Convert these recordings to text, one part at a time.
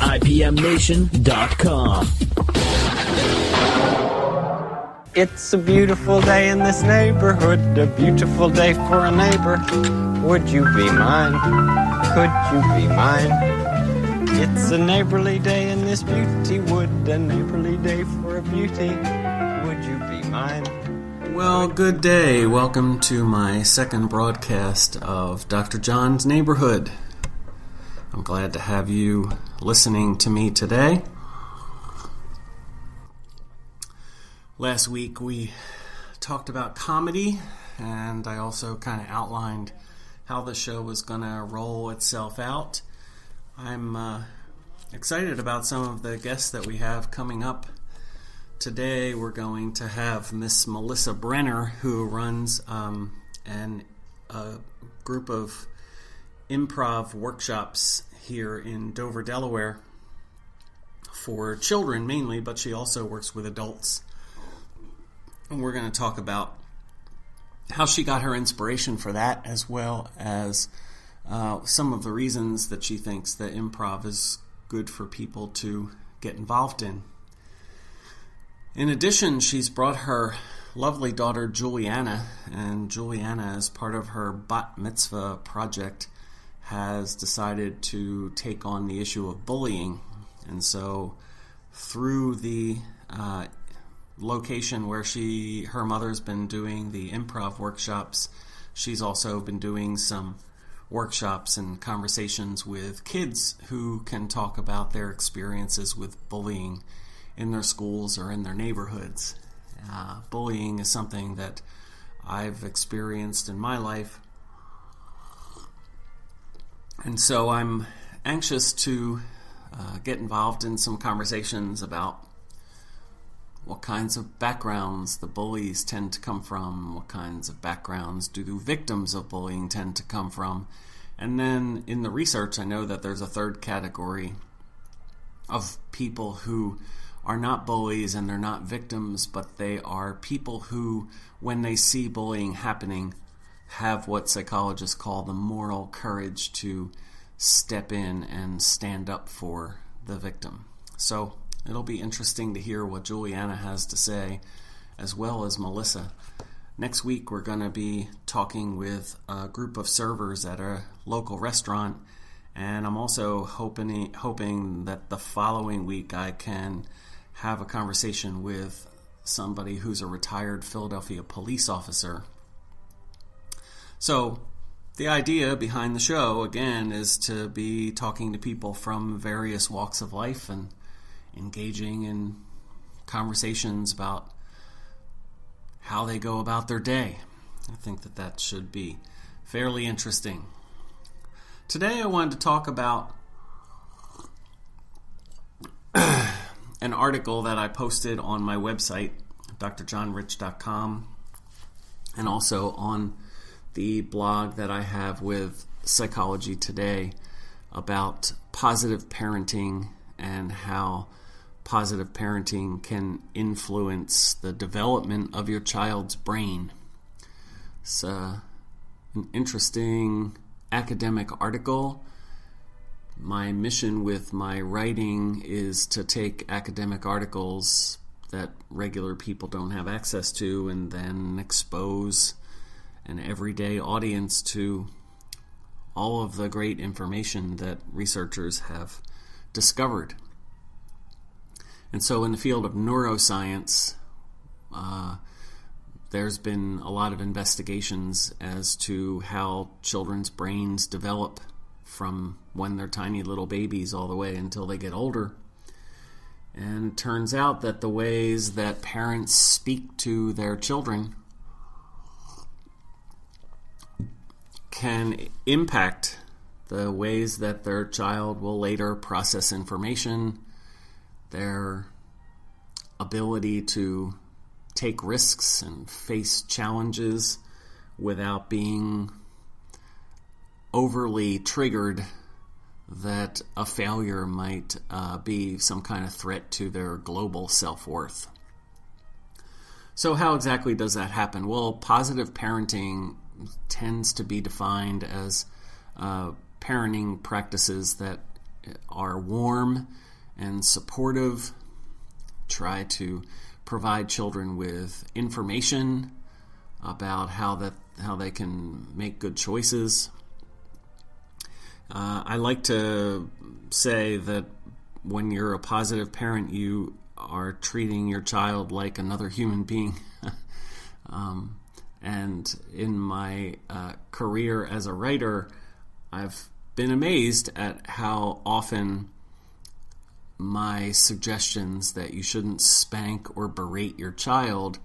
IPMNation.com. It's a beautiful day in this neighborhood, a beautiful day for a neighbor. Would you be mine? Could you be mine? It's a neighborly day in this beauty wood, a neighborly day for a beauty. Would you be mine? Well, good day. Welcome to my second broadcast of Dr. John's Neighborhood. I'm glad to have you listening to me today. Last week we talked about comedy, and I also kind of outlined how the show was going to roll itself out. I'm excited about some of the guests that we have coming up. Today we're going to have Miss Melissa Brenner, who runs a group of improv workshops here in Dover, Delaware, for children mainly, but she also works with adults. And we're going to talk about how she got her inspiration for that, as well as some of the reasons that she thinks that improv is good for people to get involved in. In addition, she's brought her lovely daughter Juliana, and Juliana, as part of her bat mitzvah project, has decided to take on the issue of bullying. And so through the location where her mother's been doing the improv workshops, she's also been doing some workshops and conversations with kids who can talk about their experiences with bullying in their schools or in their neighborhoods. Bullying is something that I've experienced in my life, and so I'm anxious to get involved in some conversations about what kinds of backgrounds the bullies tend to come from, what kinds of backgrounds do the victims of bullying tend to come from. And then in the research, I know that there's a third category of people who are not bullies and they're not victims, but they are people who, when they see bullying happening, have what psychologists call the moral courage to step in and stand up for the victim. So it'll be interesting to hear what Juliana has to say, as well as Melissa. Next week, we're going to be talking with a group of servers at a local restaurant, and I'm also hoping that the following week I can have a conversation with somebody who's a retired Philadelphia police officer. So the idea behind the show, again, is to be talking to people from various walks of life and engaging in conversations about how they go about their day. I think that should be fairly interesting. Today I wanted to talk about an article that I posted on my website, drjohnrich.com, and also on the blog that I have with Psychology Today about positive parenting and how positive parenting can influence the development of your child's brain. It's an interesting academic article. My mission with my writing is to take academic articles that regular people don't have access to and then expose an everyday audience to all of the great information that researchers have discovered. And so in the field of neuroscience, there's been a lot of investigations as to how children's brains develop from when they're tiny little babies all the way until they get older. And it turns out that the ways that parents speak to their children can impact the ways that their child will later process information, their ability to take risks and face challenges without being overly triggered that a failure might be some kind of threat to their global self-worth. So how exactly does that happen? Well, positive parenting tends to be defined as parenting practices that are warm and supportive, try to provide children with information about how they can make good choices. I like to say that when you're a positive parent, you are treating your child like another human being. And in my career as a writer, I've been amazed at how often my suggestions that you shouldn't spank or berate your child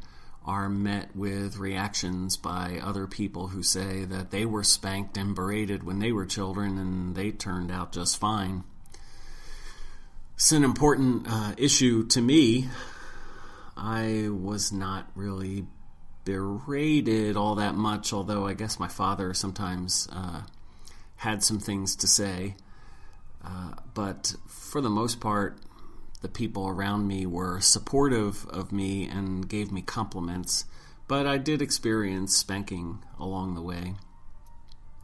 are met with reactions by other people who say that they were spanked and berated when they were children and they turned out just fine. It's an important issue to me. I was not really berated all that much, although I guess my father sometimes had some things to say. But for the most part, the people around me were supportive of me and gave me compliments. But I did experience spanking along the way.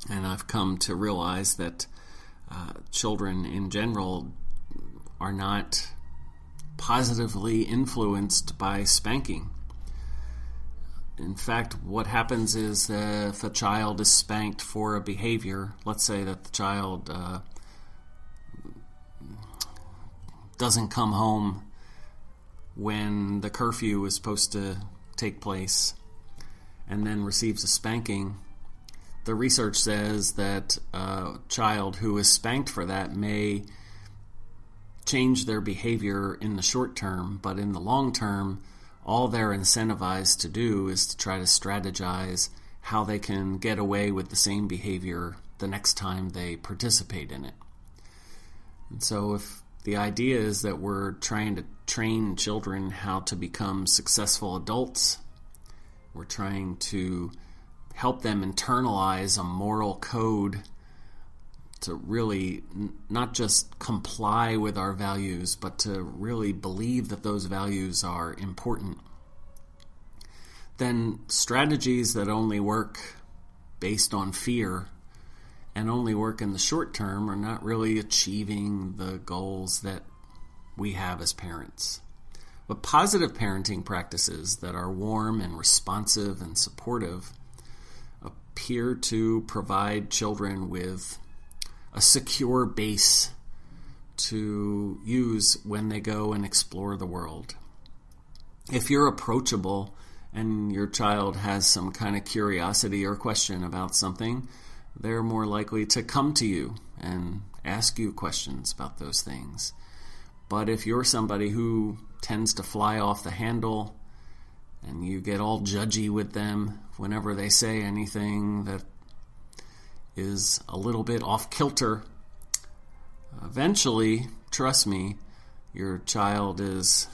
And I've come to realize that children in general are not positively influenced by spanking. In fact, what happens is if a child is spanked for a behavior, let's say that the child doesn't come home when the curfew is supposed to take place and then receives a spanking, the research says that a child who is spanked for that may change their behavior in the short term, but in the long term, all they're incentivized to do is to try to strategize how they can get away with the same behavior the next time they participate in it. And so if the idea is that we're trying to train children how to become successful adults, we're trying to help them internalize a moral code to really not just comply with our values, but to really believe that those values are important, then strategies that only work based on fear and only work in the short term are not really achieving the goals that we have as parents. But positive parenting practices that are warm and responsive and supportive appear to provide children with a secure base to use when they go and explore the world. If you're approachable and your child has some kind of curiosity or question about something, they're more likely to come to you and ask you questions about those things. But if you're somebody who tends to fly off the handle and you get all judgy with them whenever they say anything that is a little bit off kilter, eventually, trust me, your child is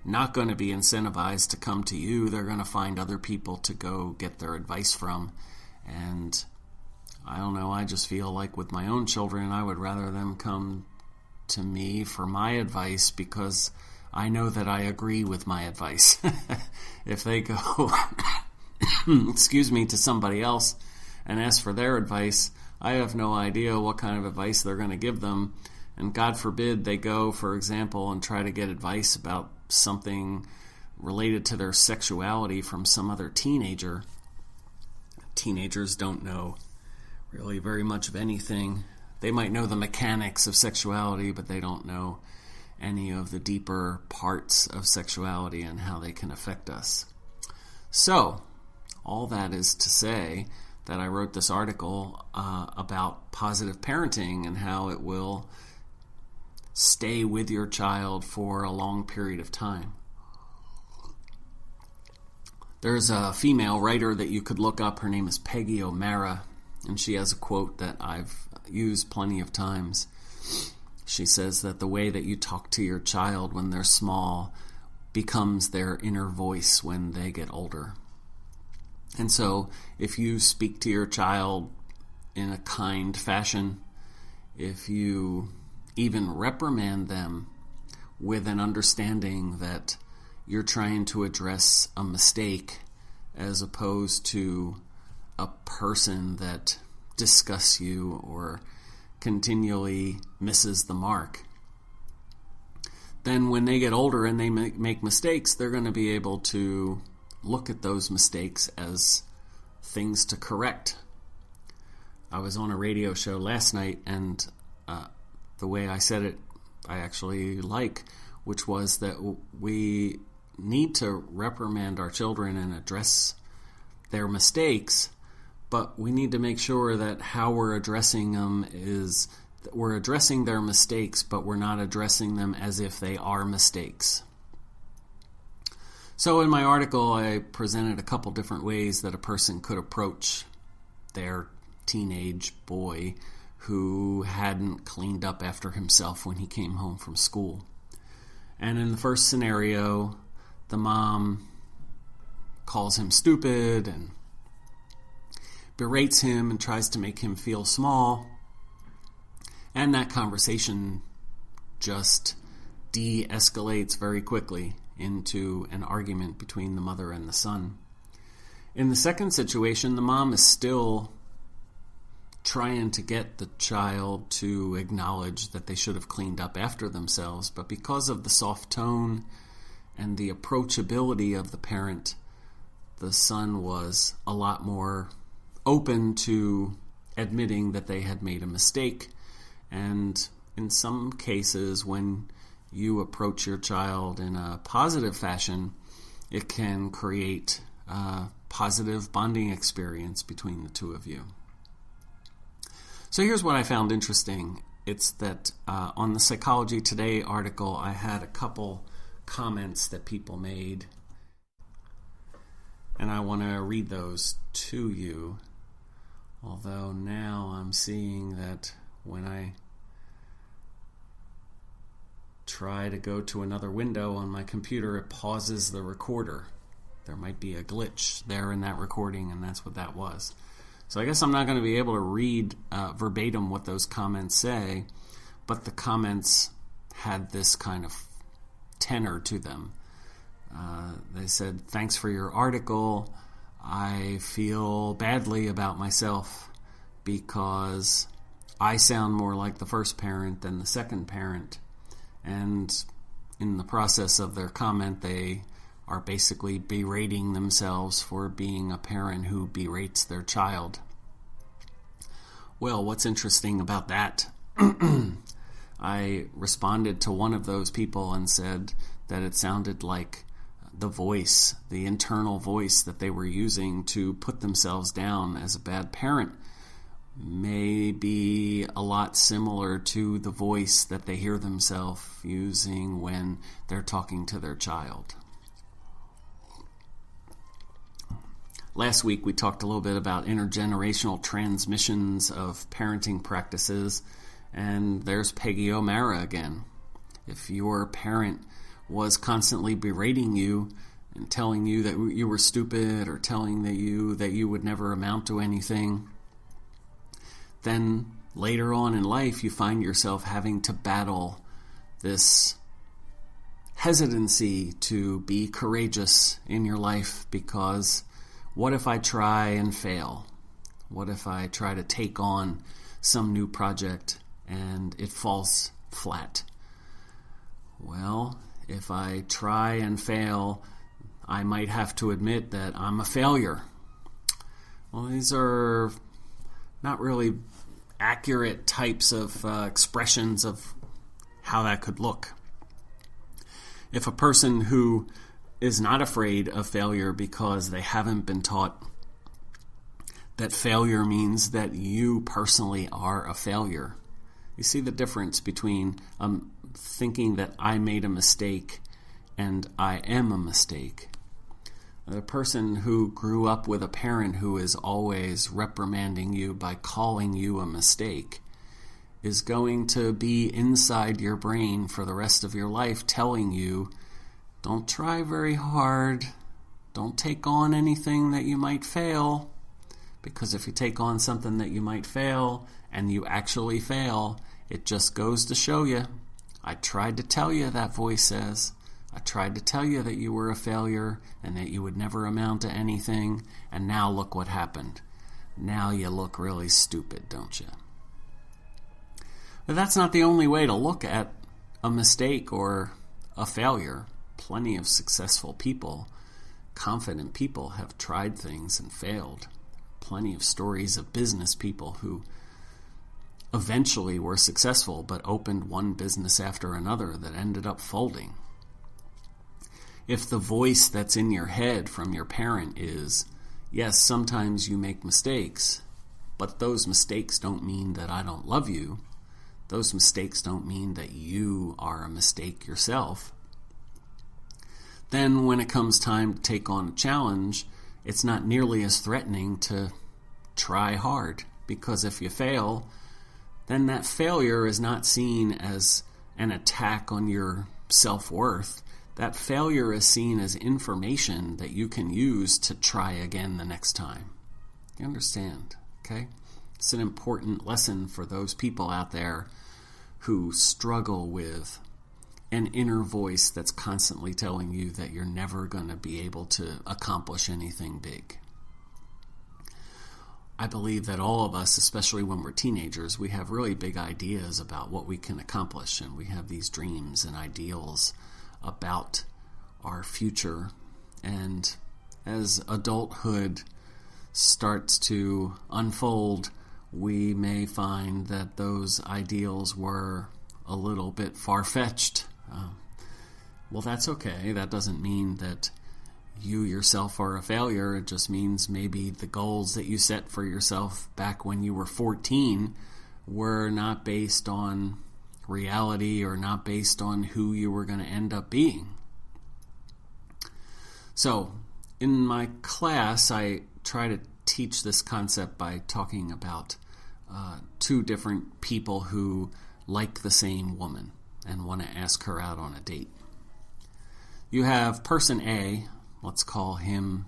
not going to be incentivized to come to you. They're going to find other people to go get their advice from. And I don't know, I just feel like with my own children, I would rather them come to me for my advice because I know that I agree with my advice. If they go, to somebody else and ask for their advice, I have no idea what kind of advice they're going to give them. And God forbid they go, for example, and try to get advice about something related to their sexuality from some other teenager. Teenagers don't know really very much of anything. They might know the mechanics of sexuality, but they don't know any of the deeper parts of sexuality and how they can affect us. So, all that is to say that I wrote this article about positive parenting and how it will stay with your child for a long period of time. There's a female writer that you could look up. Her name is Peggy O'Mara, and she has a quote that I've used plenty of times. She says that the way that you talk to your child when they're small becomes their inner voice when they get older. And so if you speak to your child in a kind fashion, if you even reprimand them with an understanding that you're trying to address a mistake as opposed to a person that disgusts you or continually misses the mark, then when they get older and they make mistakes, they're going to be able to look at those mistakes as things to correct. I was on a radio show last night, and the way I said it, I actually like, which was that we need to reprimand our children and address their mistakes, but we need to make sure that how we're addressing them is that we're addressing their mistakes, but we're not addressing them as if they are mistakes. So in my article, I presented a couple different ways that a person could approach their teenage boy who hadn't cleaned up after himself when he came home from school. And in the first scenario, the mom calls him stupid and berates him and tries to make him feel small. And that conversation just de-escalates very quickly into an argument between the mother and the son. In the second situation, the mom is still trying to get the child to acknowledge that they should have cleaned up after themselves, but because of the soft tone and the approachability of the parent, the son was a lot more open to admitting that they had made a mistake. And in some cases, when you approach your child in a positive fashion, it can create a positive bonding experience between the two of you. So here's what I found interesting. It's that on the Psychology Today article, I had a couple comments that people made, and I want to read those to you. Although now I'm seeing that when I try to go to another window on my computer, it pauses the recorder. There might be a glitch there in that recording, and that's what that was. So I guess I'm not going to be able to read verbatim what those comments say, but the comments had this kind of tenor to them. They said, "Thanks for your article. I feel badly about myself because I sound more like the first parent than the second parent." And in the process of their comment, they are basically berating themselves for being a parent who berates their child. Well, what's interesting about that? I responded to one of those people and said that it sounded like the voice, the internal voice that they were using to put themselves down as a bad parent may be a lot similar to the voice that they hear themselves using when they're talking to their child. Last week we talked a little bit about intergenerational transmissions of parenting practices, and there's Peggy O'Mara again. If your parent was constantly berating you and telling you that you were stupid or telling you that you would never amount to anything, then later on in life you find yourself having to battle this hesitancy to be courageous in your life, because what if I try and fail? What if I try to take on some new project and it falls flat? Well, if I try and fail, I might have to admit that I'm a failure. Well, these are not really accurate types of expressions of how that could look. If a person who is not afraid of failure because they haven't been taught that failure means that you personally are a failure, you see the difference between thinking that I made a mistake and I am a mistake. The person who grew up with a parent who is always reprimanding you by calling you a mistake is going to be inside your brain for the rest of your life telling you, don't try very hard, don't take on anything that you might fail, because if you take on something that you might fail and you actually fail, it just goes to show you, I tried to tell you, that voice says. I tried to tell you that you were a failure and that you would never amount to anything, and now look what happened. Now you look really stupid, don't you? But that's not the only way to look at a mistake or a failure. Plenty of successful people, confident people, have tried things and failed. Plenty of stories of business people who eventually were successful but opened one business after another that ended up folding. If the voice that's in your head from your parent is, yes, sometimes you make mistakes, but those mistakes don't mean that I don't love you. Those mistakes don't mean that you are a mistake yourself. Then when it comes time to take on a challenge, it's not nearly as threatening to try hard, because if you fail, then that failure is not seen as an attack on your self-worth. That failure is seen as information that you can use to try again the next time. You understand, okay? It's an important lesson for those people out there who struggle with an inner voice that's constantly telling you that you're never going to be able to accomplish anything big. I believe that all of us, especially when we're teenagers, we have really big ideas about what we can accomplish, and we have these dreams and ideals about our future. And as adulthood starts to unfold, we may find that those ideals were a little bit far-fetched. Well, that's okay. That doesn't mean that you yourself are a failure. It just means maybe the goals that you set for yourself back when you were 14 were not based on reality or not based on who you were going to end up being. So, in my class, I try to teach this concept by talking about two different people who like the same woman and want to ask her out on a date. You have person A, let's call him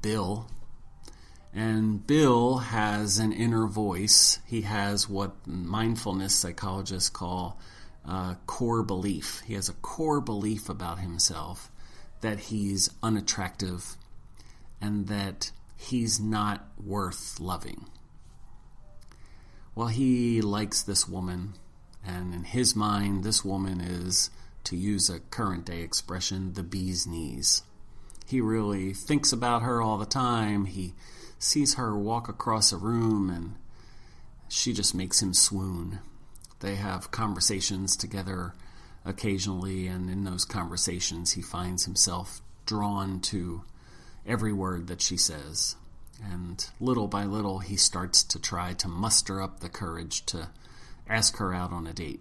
Bill, and Bill has an inner voice. He has what mindfulness psychologists call core belief. He has a core belief about himself that he's unattractive and that he's not worth loving. Well, he likes this woman, and in his mind, this woman is, to use a current day expression, the bee's knees. He really thinks about her all the time. He sees her walk across a room, and she just makes him swoon. They have conversations together occasionally, and in those conversations, he finds himself drawn to every word that she says. And little by little, he starts to try to muster up the courage to ask her out on a date.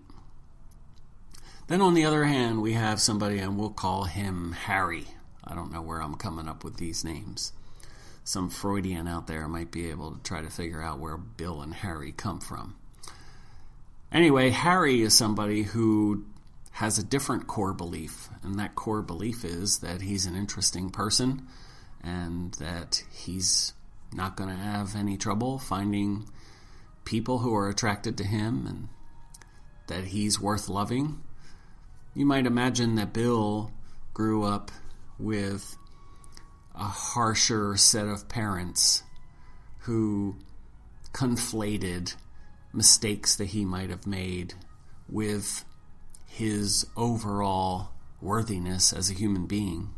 Then on the other hand, we have somebody, and we'll call him Harry. I don't know where I'm coming up with these names. Some Freudian out there might be able to try to figure out where Bill and Harry come from. Anyway, Harry is somebody who has a different core belief, and that core belief is that he's an interesting person and that he's not going to have any trouble finding people who are attracted to him and that he's worth loving. You might imagine that Bill grew up with a harsher set of parents who conflated mistakes that he might have made with his overall worthiness as a human being.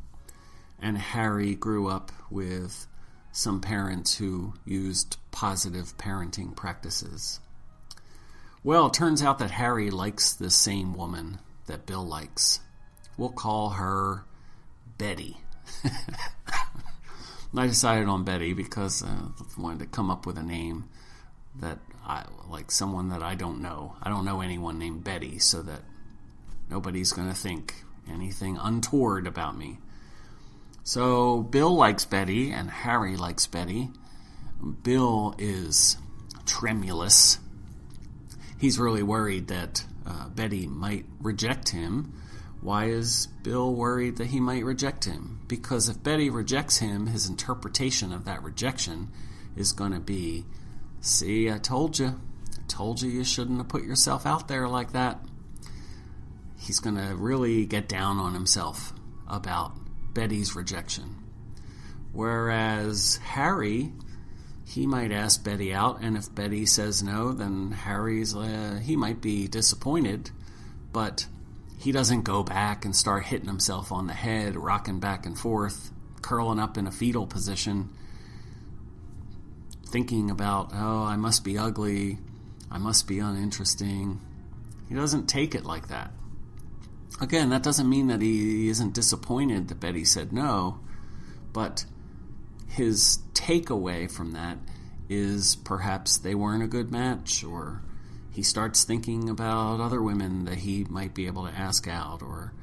And Harry grew up with some parents who used positive parenting practices. Well, it turns out that Harry likes the same woman that Bill likes. We'll call her Betty. I decided on Betty because I wanted to come up with a name that I like, someone that I don't know. I don't know anyone named Betty, so that nobody's going to think anything untoward about me. So Bill likes Betty and Harry likes Betty. Bill is tremulous. He's really worried that Betty might reject him. Why is Bill worried that he might reject him? Because if Betty rejects him, his interpretation of that rejection is going to be, see, I told you you shouldn't have put yourself out there like that. He's going to really get down on himself about Betty's rejection. Whereas Harry, he might ask Betty out, and if Betty says no, then Harry's, he might be disappointed, but he doesn't go back and start hitting himself on the head, rocking back and forth, curling up in a fetal position, thinking about, oh, I must be ugly, I must be uninteresting. He doesn't take it like that. Again, that doesn't mean that he isn't disappointed that Betty said no, but his takeaway from that is perhaps they weren't a good match, or he starts thinking about other women that he might be able to ask out, or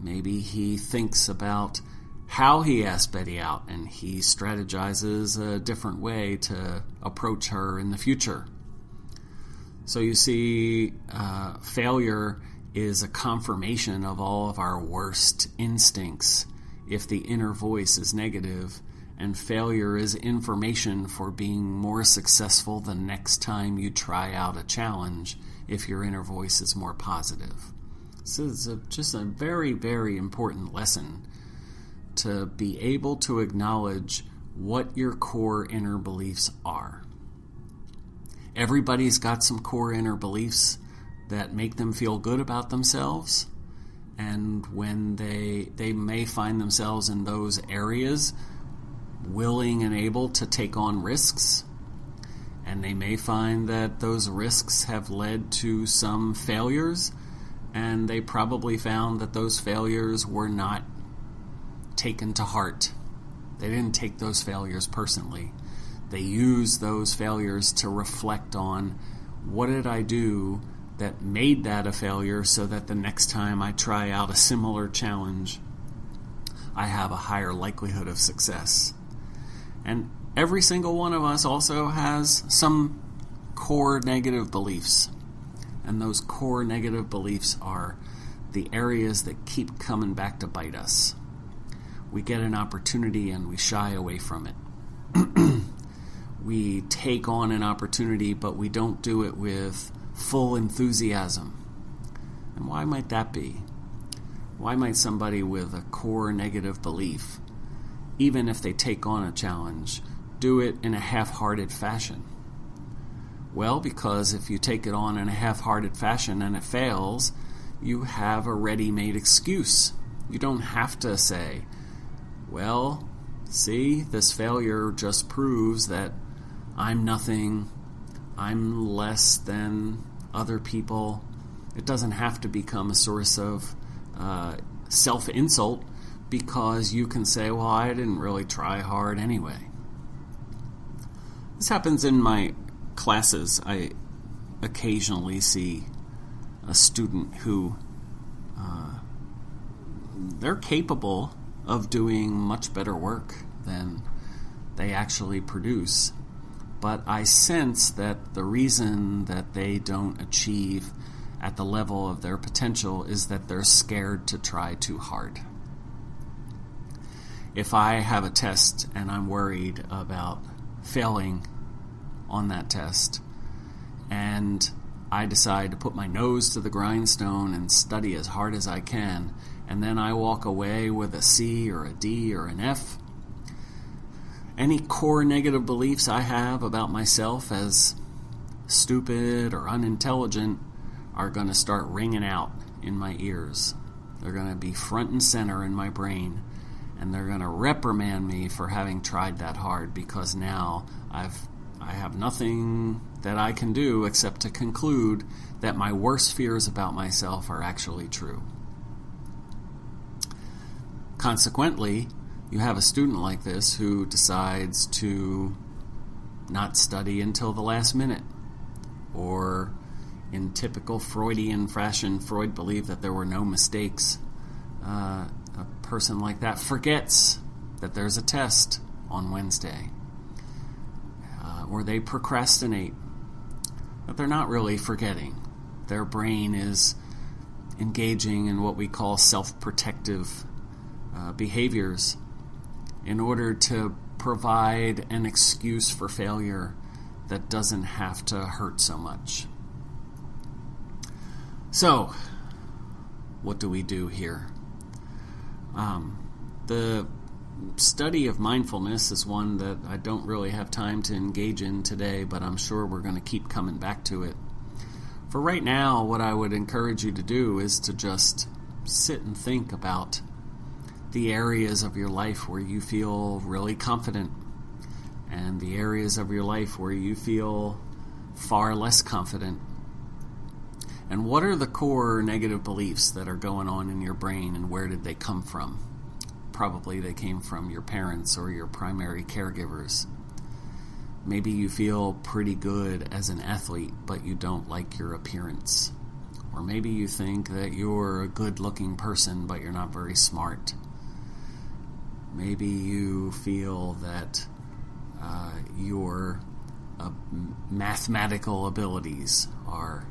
maybe he thinks about how he asked Betty out and he strategizes a different way to approach her in the future. So you see, failure is a confirmation of all of our worst instincts if the inner voice is negative, and failure is information for being more successful the next time you try out a challenge if your inner voice is more positive. This is just a very, very important lesson, to be able to acknowledge what your core inner beliefs are. Everybody's got some core inner beliefs that make them feel good about themselves, and when they may find themselves in those areas willing and able to take on risks, and they may find that those risks have led to some failures, and they probably found that those failures were not taken to heart. They didn't take those failures personally. They used those failures to reflect on, what did I do that made that a failure, so that the next time I try out a similar challenge, I have a higher likelihood of success. And every single one of us also has some core negative beliefs. And those core negative beliefs are the areas that keep coming back to bite us. We get an opportunity and we shy away from it. We take on an opportunity, but we don't do it with full enthusiasm. And why might that be? Why might somebody with a core negative belief, even if they take on a challenge, do it in a half-hearted fashion? Well, because if you take it on in a half-hearted fashion and it fails, you have a ready-made excuse. You don't have to say, well, see, this failure just proves that I'm nothing, I'm less than other people. It doesn't have to become a source of self-insult, because you can say, well, I didn't really try hard anyway. This happens in my classes. I occasionally see a student who they're capable of doing much better work than they actually produce, but I sense that the reason that they don't achieve at the level of their potential is that they're scared to try too hard. If I have a test and I'm worried about failing on that test, and I decide to put my nose to the grindstone and study as hard as I can, and then I walk away with a C or a D or an F, any core negative beliefs I have about myself as stupid or unintelligent are going to start ringing out in my ears. They're going to be front and center in my brain, and they're going to reprimand me for having tried that hard, because now I have nothing that I can do except to conclude that my worst fears about myself are actually true. Consequently, you have a student like this who decides to not study until the last minute, or in typical Freudian fashion, Freud believed that there were no mistakes. A person like that forgets that there's a test on Wednesday, or they procrastinate. But they're not really forgetting. Their brain is engaging in what we call self-protective behaviors in order to provide an excuse for failure that doesn't have to hurt so much. So, what do we do here? The study of mindfulness is one that I don't really have time to engage in today, but I'm sure we're going to keep coming back to it. For right now, what I would encourage you to do is to just sit and think about the areas of your life where you feel really confident and the areas of your life where you feel far less confident. And what are the core negative beliefs that are going on in your brain, and where did they come from? Probably they came from your parents or your primary caregivers. Maybe you feel pretty good as an athlete, but you don't like your appearance. Or maybe you think that you're a good-looking person, but you're not very smart. Maybe you feel that your mathematical abilities are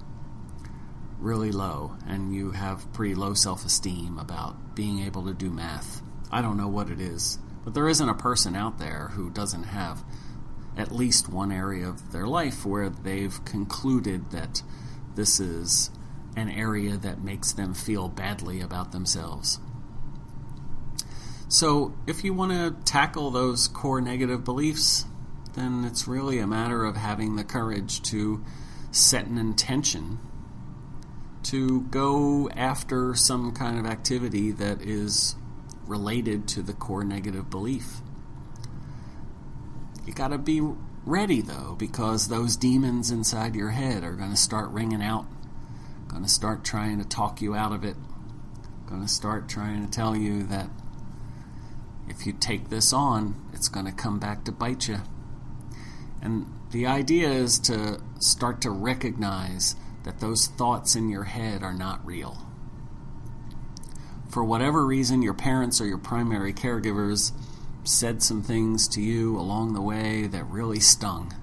really low, and you have pretty low self-esteem about being able to do math. I don't know what it is, but there isn't a person out there who doesn't have at least one area of their life where they've concluded that this is an area that makes them feel badly about themselves. So if you want to tackle those core negative beliefs, then it's really a matter of having the courage to set an intention to go after some kind of activity that is related to the core negative belief. You got to be ready, though, because those demons inside your head are going to start ringing out, going to start trying to talk you out of it, going to start trying to tell you that if you take this on, it's going to come back to bite you. And the idea is to start to recognize that those thoughts in your head are not real. For whatever reason, your parents or your primary caregivers said some things to you along the way that really stung,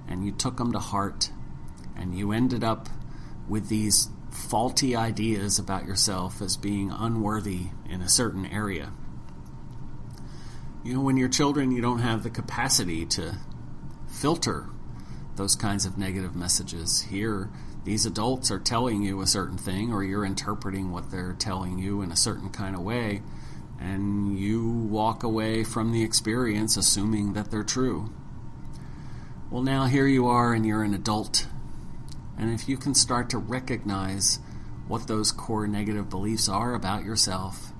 and you took them to heart, and you ended up with these faulty ideas about yourself as being unworthy in a certain area. You know, when you're children, you don't have the capacity to filter those kinds of negative messages. Here, these adults are telling you a certain thing, or you're interpreting what they're telling you in a certain kind of way, and you walk away from the experience assuming that they're true. Well, now here you are, and you're an adult, and if you can start to recognize what those core negative beliefs are about yourself,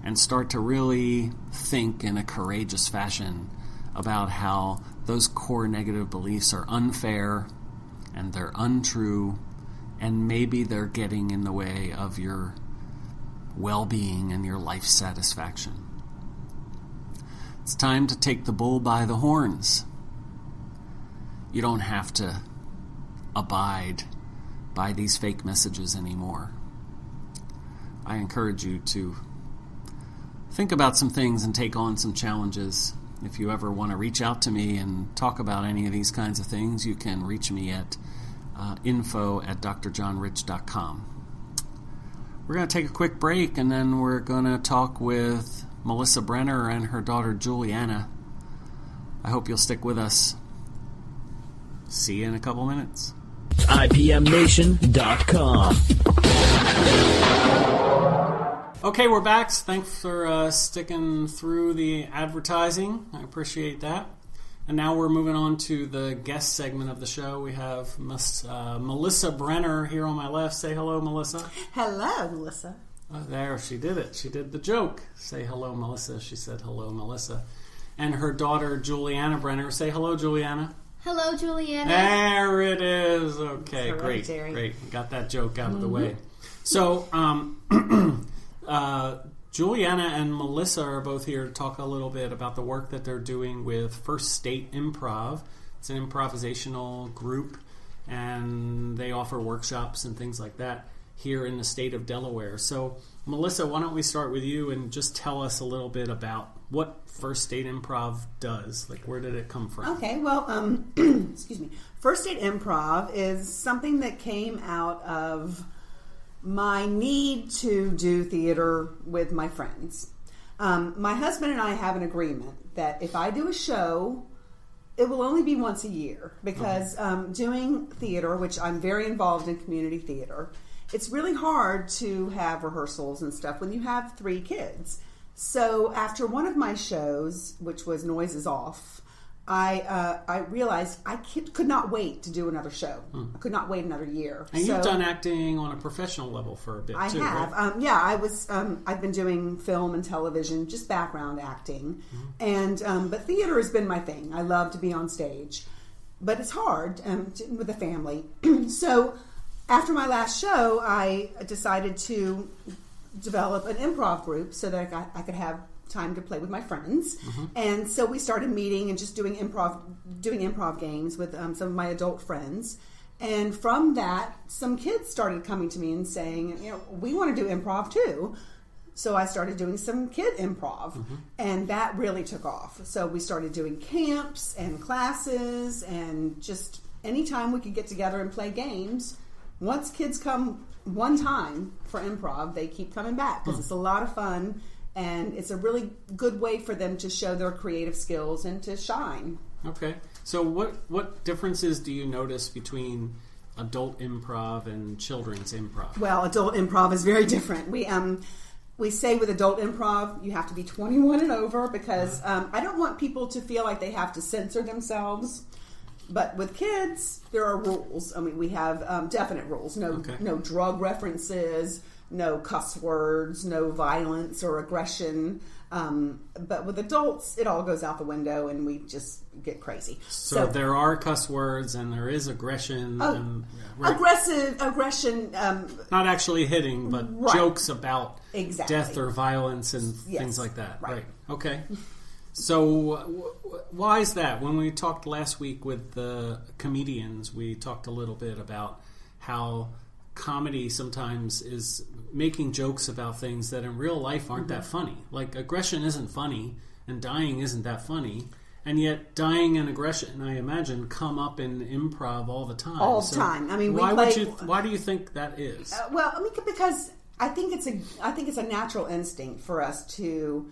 and start to really think in a courageous fashion about how those core negative beliefs are unfair and they're untrue, and maybe they're getting in the way of your well-being and your life satisfaction. It's time to take the bull by the horns. You don't have to abide by these fake messages anymore. I encourage you to think about some things and take on some challenges. If you ever want to reach out to me and talk about any of these kinds of things, you can reach me at info@drjohnrich.com. We're going to take a quick break, and then we're going to talk with Melissa Brenner and her daughter Juliana. I hope you'll stick with us. See you in a couple minutes. IPMNation.com. Okay, we're back. Thanks for sticking through the advertising. I appreciate that. And now we're moving on to the guest segment of the show. We have Melissa Brenner here on my left. Say hello, Melissa. Hello, Melissa. There, she did it. She did the joke. Say hello, Melissa. She said hello, Melissa. And her daughter, Juliana Brenner. Say hello, Juliana. Hello, Juliana. There it is. Okay, great. Got that joke out of the way. So, Juliana and Melissa are both here to talk a little bit about the work that they're doing with First State Improv. It's an improvisational group, and they offer workshops and things like that here in the state of Delaware. So, Melissa, why don't we start with you and just tell us a little bit about what First State Improv does? Like, where did it come from? Okay, well, excuse me. First State Improv is something that came out of my need to do theater with my friends. My husband and I have an agreement that if I do a show, it will only be once a year, because doing theater, which I'm very involved in community theater, it's really hard to have rehearsals and stuff when you have 3 kids. So after one of my shows, which was Noises Off, I realized I could not wait to do another show. I could not wait another year. And you've done acting on a professional level for a bit, I too, have. right? I've been doing film and television, just background acting. And but theater has been my thing. I love to be on stage. But it's hard with a family. So after my last show, I decided to develop an improv group so that I could have time to play with my friends. And so we started meeting and just doing improv games with some of my adult friends. And from that, some kids started coming to me and saying, we want to do improv too. So I started doing some kid improv, and that really took off. So we started doing camps and classes, and just anytime we could get together and play games. Once kids come one time for improv, they keep coming back because it's a lot of fun, and it's a really good way for them to show their creative skills and to shine. Okay. So what differences do you notice between adult improv and children's improv? Well, adult improv is very different. We say with adult improv, you have to be 21 and over because I don't want people to feel like they have to censor themselves. But with kids, there are rules. I mean, we have definite rules. No drug references, no cuss words, no violence or aggression. But with adults, it all goes out the window and we just get crazy. So there are cuss words and there is aggression. Aggression. Not actually hitting, but jokes about death or violence and things like that. Right. Okay. So why is that? When we talked last week with the comedians, we talked a little bit about how comedy sometimes is making jokes about things that in real life aren't that funny. Like aggression isn't funny and dying isn't that funny. And yet dying and aggression, I imagine, come up in improv all the time. All the time. I mean, why do you think that is? Because I think it's a natural instinct for us to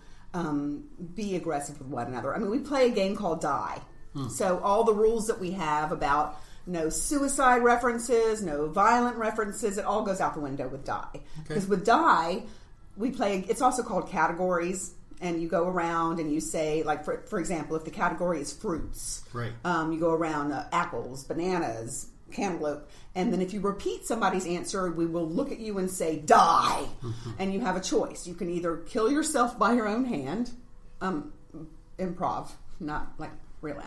be aggressive with one another. I mean, we play a game called Die. So all the rules that we have about no suicide references, no violent references, it all goes out the window with Die. Because with Die, we play, it's also called categories, and you go around and you say, like, for example, if the category is fruits, you go around apples, bananas, cantaloupe, and then if you repeat somebody's answer, we will look at you and say, die! And you have a choice. You can either kill yourself by your own hand, improv, not like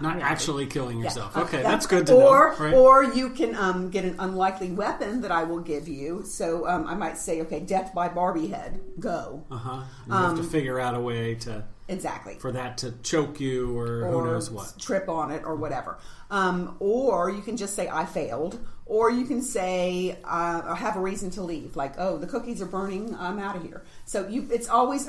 not actually killing yourself. Okay, that's good to know. Right? Or you can get an unlikely weapon that I will give you. So I might say, okay, death by Barbie head, go. And you have to figure out a way to... Exactly. For that to choke you or who knows what. Trip on it or whatever. Or you can just say, I failed. Or you can say, I have a reason to leave. Like, oh, the cookies are burning, I'm out of here. So it's always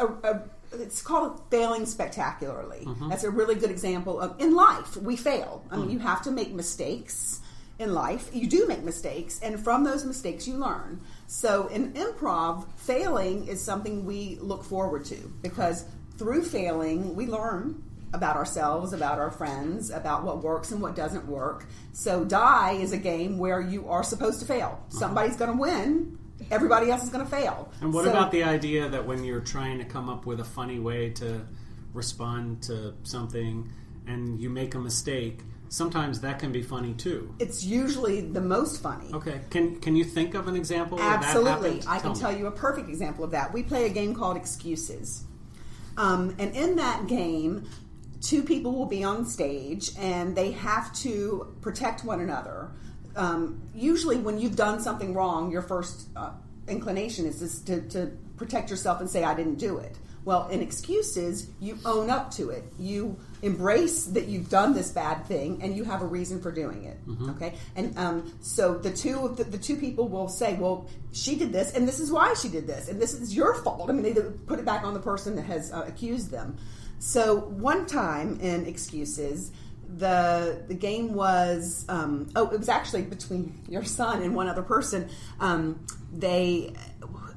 it's called failing spectacularly. That's a really good example of, in life, we fail. I mean, you have to make mistakes in life. You do make mistakes, and from those mistakes you learn. So in improv, failing is something we look forward to because through failing, we learn about ourselves, about our friends, about what works and what doesn't work. So Die is a game where you are supposed to fail. Somebody's going to win. Everybody else is going to fail. And what about the idea that when you're trying to come up with a funny way to respond to something and you make a mistake, sometimes that can be funny too? It's usually the most funny. Okay. Can you think of an example where Absolutely. that happened? I can tell you a perfect example of that. We play a game called Excuses. And in that game, two people will be on stage and they have to protect one another. Usually when you've done something wrong, your first inclination is just to protect yourself and say, I didn't do it. Well, in Excuses, you own up to it. You embrace that you've done this bad thing and you have a reason for doing it. Okay? And so the two people will say, well, she did this and this is why she did this and this is your fault. I mean, they put it back on the person that has accused them. So one time in Excuses, the game was it was actually between your son and one other person. They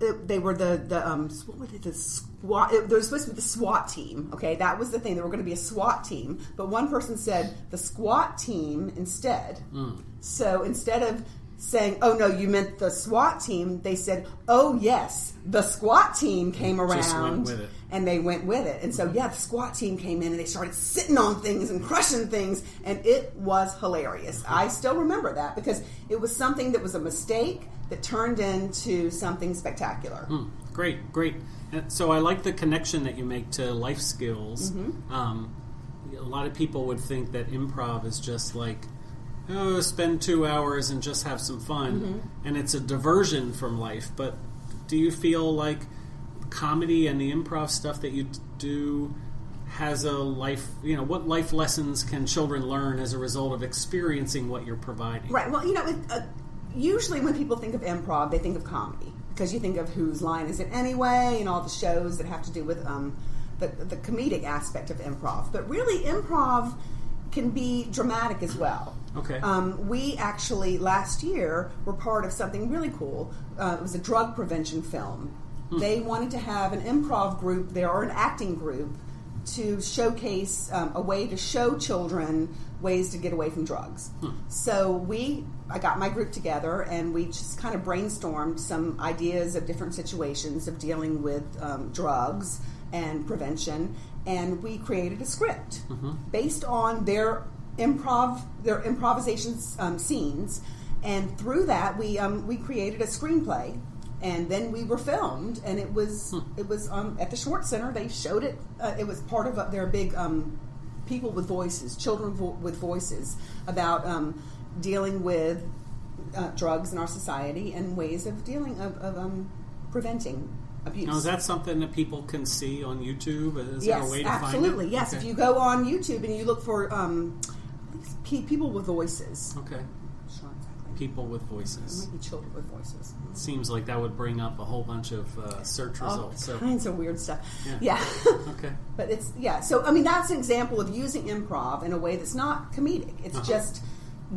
were the SWAT. They were supposed to be the SWAT team. Okay, that was the thing. They were going to be a SWAT team, but one person said the squat team instead. So instead of saying, "Oh no, you meant the SWAT team." They said, "Oh yes, the SWAT team came around." Just went with it. And they went with it. And so, the SWAT team came in and they started sitting on things and crushing things. And it was hilarious. I still remember that because it was something that was a mistake that turned into something spectacular. Great. And so I like the connection that you make to life skills. A lot of people would think that improv is just like, spend 2 hours and just have some fun. And it's a diversion from life. But do you feel like comedy and the improv stuff that you do has a life, what life lessons can children learn as a result of experiencing what you're providing? Right. Well, usually when people think of improv, they think of comedy because you think of Whose Line Is It Anyway and all the shows that have to do with the comedic aspect of improv. But really, improv can be dramatic as well. Okay. We actually, last year, were part of something really cool. It was a drug prevention film. They wanted to have an improv group there, or an acting group, to showcase a way to show children ways to get away from drugs. So I got my group together, and we just kind of brainstormed some ideas of different situations of dealing with drugs and prevention, and we created a script based on their improvisation scenes, and through that we created a screenplay. And then we were filmed, and it was at the Schwartz Center. They showed it. It was part of their big People with Voices, Children with Voices, about dealing with drugs in our society and ways of preventing abuse. Now, is that something that people can see on YouTube? Is yes, there a way to absolutely. find it? Yes, okay. If you go on YouTube and you look for People with Voices. Okay. People with Voices. Maybe Children with Voices. It seems like that would bring up a whole bunch of search results. All kinds of weird stuff. Yeah. Okay. But it's so that's an example of using improv in a way that's not comedic. It's just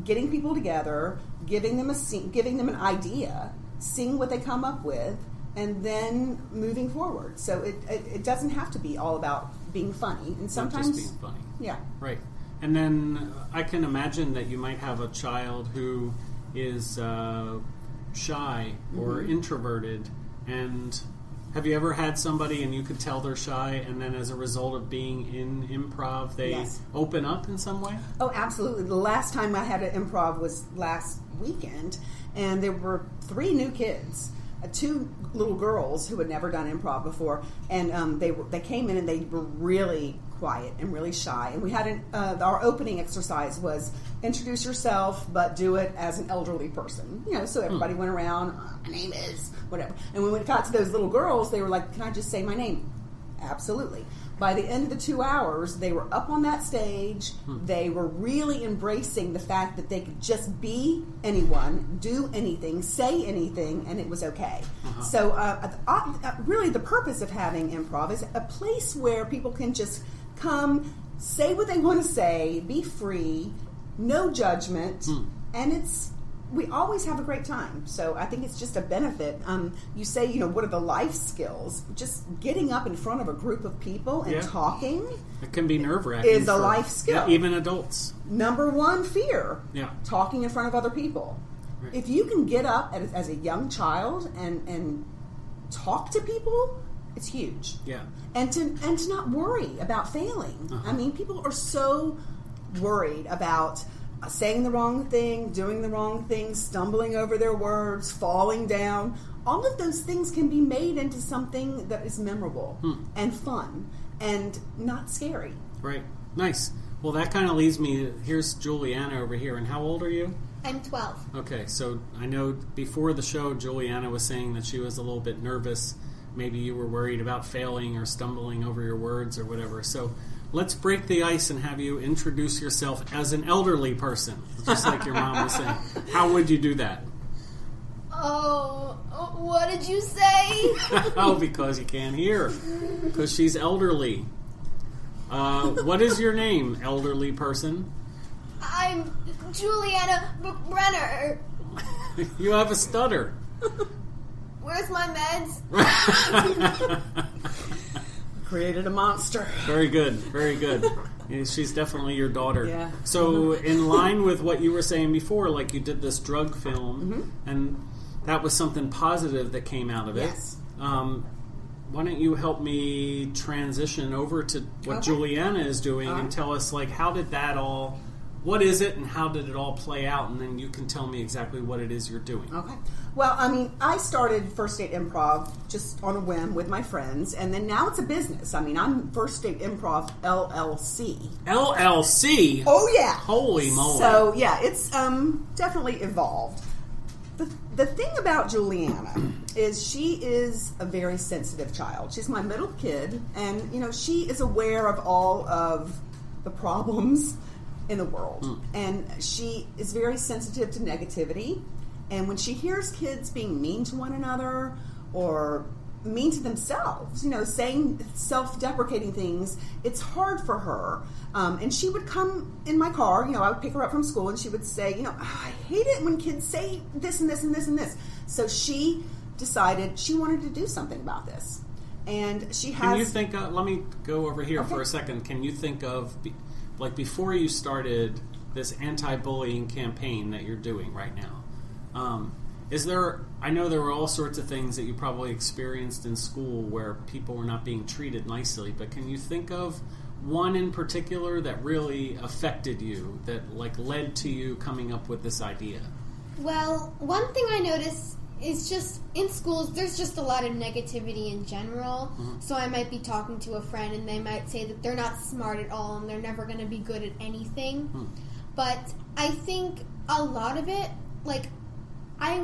getting people together, giving them a scene, giving them an idea, seeing what they come up with, and then moving forward. So it doesn't have to be all about being funny. And sometimes not just being funny. Yeah. Right. And then I can imagine that you might have a child who is shy or introverted, and have you ever had somebody and you could tell they're shy, and then as a result of being in improv they open up in some way? Oh, absolutely. The last time I had an improv was last weekend, and there were 3 new kids, 2 little girls who had never done improv before, and they came in and they were really quiet and really shy. And we had our opening exercise was introduce yourself, but do it as an elderly person. So everybody went around, my name is, whatever. And when we got to those little girls, they were like, can I just say my name? Absolutely. By the end of the 2 hours, they were up on that stage. They were really embracing the fact that they could just be anyone, do anything, say anything, and it was okay. So really the purpose of having improv is a place where people can just come, say what they want to say, be free, no judgment, and we always have a great time. So I think it's just a benefit. You say, what are the life skills? Just getting up in front of a group of people and talking. It can be nerve-wracking. Is a life skill. Yeah, even adults. Number 1 fear. Yeah. Talking in front of other people. Right. If you can get up as a young child and talk to people, it's huge. Yeah. And to not worry about failing. I mean, people are so worried about saying the wrong thing, doing the wrong thing, stumbling over their words, falling down. All of those things can be made into something that is memorable and fun and not scary. Right. Nice. Well, that kind of leads me to, here's Juliana over here. And how old are you? I'm 12. Okay, so I know before the show, Juliana was saying that she was a little bit nervous. Maybe you were worried about failing or stumbling over your words or whatever. So let's break the ice and have you introduce yourself as an elderly person, just like your mom was saying. How would you do that? Oh, what did you say? Oh, because you can't hear. Because she's elderly. What is your name, elderly person? I'm Juliana Brenner. You have a stutter. Where's my meds? Created a monster. Very good, very good. She's definitely your daughter. Yeah. So in line with what you were saying before, like you did this drug film, and that was something positive that came out of it. Yes. Why don't you help me transition over to what Juliana is doing and tell us, like, how did that all... What is it and how did it all play out? And then you can tell me exactly what it is you're doing. Okay. Well, I mean, I started First Date Improv just on a whim with my friends, and then now it's a business. I mean, I'm First Date Improv LLC. LLC? Oh, yeah. Holy moly. So, yeah, it's definitely evolved. The thing about Juliana is she is a very sensitive child. She's my middle kid, and, you know, she is aware of all of the problems in the world. And she is very sensitive to negativity. And when she hears kids being mean to one another or mean to themselves, you know, saying self-deprecating things, it's hard for her. And she would come in my car, you know, I would pick her up from school and she would say, you know, I hate it when kids say this and this and this and this. So she decided she wanted to do something about this. And she has... Can you think of... Let me go over here for a second. Can you think of... Like before you started this anti-bullying campaign that you're doing right now, is there, I know there were all sorts of things that you probably experienced in school where people were not being treated nicely, but can you think of one in particular that really affected you, that like led to you coming up with this idea? Well, one thing I noticed is just in schools, there's just a lot of negativity in general. So I might be talking to a friend and they might say that they're not smart at all and they're never going to be good at anything. But I think a lot of it, like, I